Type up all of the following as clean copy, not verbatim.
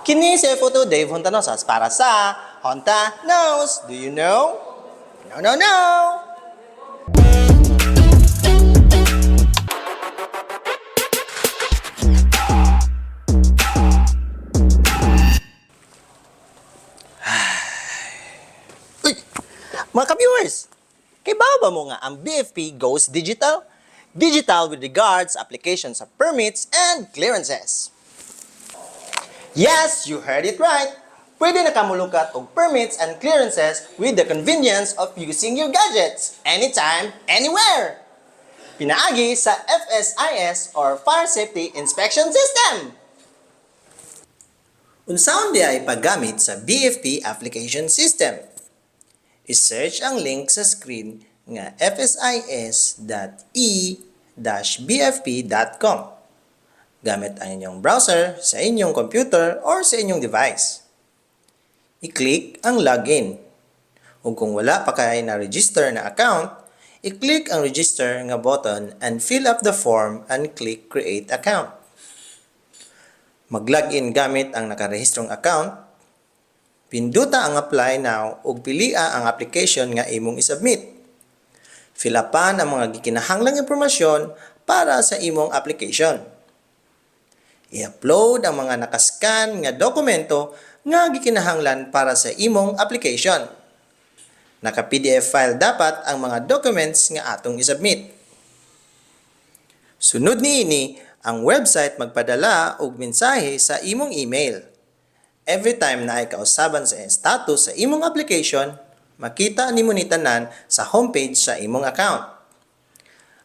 Kini si photo Dave Hontanosas para sa Honta Knows. Do you know? No, no, no! Uy! Mga ka-viewers! Kay ba mo nga ang BFP goes digital? Digital with regards applications of permits and clearances. Yes, you heard it right! Pwede na kamulukat og permits and clearances with the convenience of using your gadgets, anytime, anywhere! Pinaagi sa FSIS or Fire Safety Inspection System! Unsaon di ay paggamit sa BFP Application System? I-search ang link sa screen nga fsis.e-bfp.com gamit ang inyong browser sa inyong computer or sa inyong device. I-click ang login. Ug kung wala pa kay na-register na account, i-click ang register nga button and fill up the form and click create account. Mag-login gamit ang nakarehistrong account. Pinduta ang apply now ug pilia ang application nga imong isubmit. Fill upan ang mga gikinahanglang impormasyon para sa imong application. I-upload ang mga nakascan nga dokumento nga gikinahanglan para sa imong application. Naka-PDF file dapat ang mga documents nga atong isubmit. Sunod niini, ang website magpadala og mensahe sa imong email. Every time na ay kausaban sa status sa imong application, makita nimo ni tanan sa homepage sa imong account.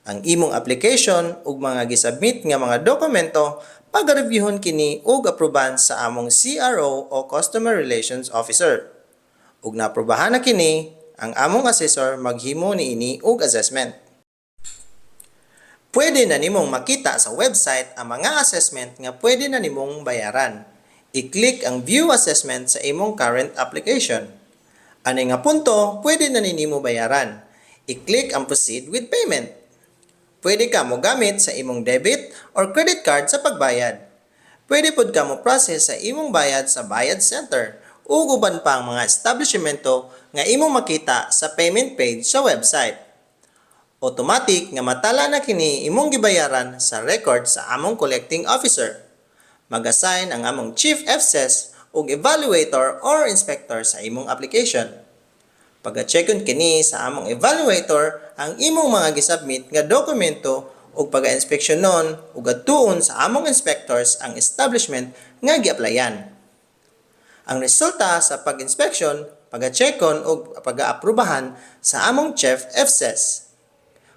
Ang imong application ug mga gisubmit nga mga dokumento pag-reviewon kini ug aproban sa among CRO o Customer Relations Officer. Ug naaprobahan na kini, ang among assessor maghimo niini og assessment. Pwede na nimong makita sa website ang mga assessment nga pwede na nimong bayaran. I-click ang View Assessment sa imong current application. Ani nga punto, pwede na ninimo bayaran. I-click ang Proceed with Payment. Pwede ka mo gamit sa imong debit or credit card sa pagbayad. Pwede pod ka mo process sa imong bayad sa Bayad Center ug uban pa ang mga establishmento nga imong makita sa payment page sa website. Automatic nga matala na kini imong gibayaran sa record sa among collecting officer. Mag-assign ang among Chief FSES ug evaluator or inspector sa imong application. Pag-checkon kini sa among evaluator ang imong mga gisubmit nga dokumento ug pag-inspeksyonon ug adtuon sa among inspectors ang establishment nga gi-applyan. Ang resulta sa pag-inspeksyon, pag-checkon ug pag-aaprubahan sa among Chief FSES.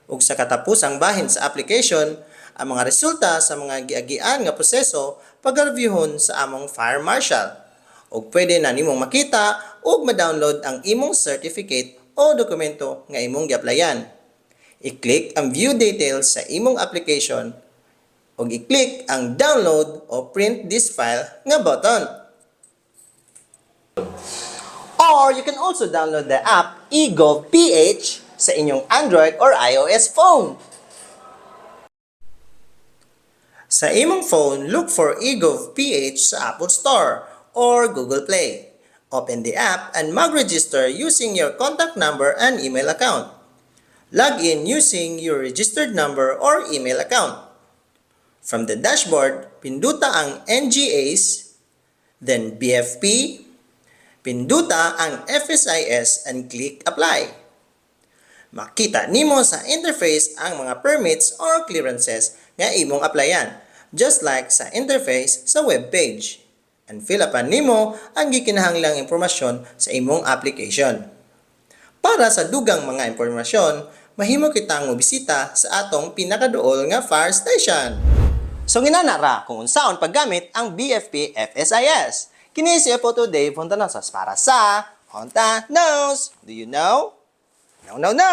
Ug sa katapusang bahin sa application, ang mga resulta sa mga giagian nga proseso pag-reviewon sa among Fire Marshal. Ug pwede na nimong makita ug ma-download ang imong certificate o dokumento nga imong gi-applyan. I-click ang View Details sa imong application ug i-click ang Download o Print this file nga button. Or you can also download the app eGovPH sa inyong Android or iOS phone. Sa imong phone, look for eGovPH sa Apple Store or Google Play. Open the app and mag-register using your contact number and email account. Log in using your registered number or email account. From the dashboard, pinduta ang NGAs, then BFP, pinduta ang FSIS and click Apply. Makita nimo sa interface ang mga permits or clearances nga imong applyan, just like sa interface sa web page. And fill upan nimo ang gikinahanglang impormasyon sa imong application. Para sa dugang mga impormasyon, mahimo kitang mobisita sa atong pinakaduol nga fire station. So ginanara kung unsaon paggamit ang BFP FSIS. Kini si Photo Dave Hontanosas para sa Honta Knows. Do you know? No, no, no!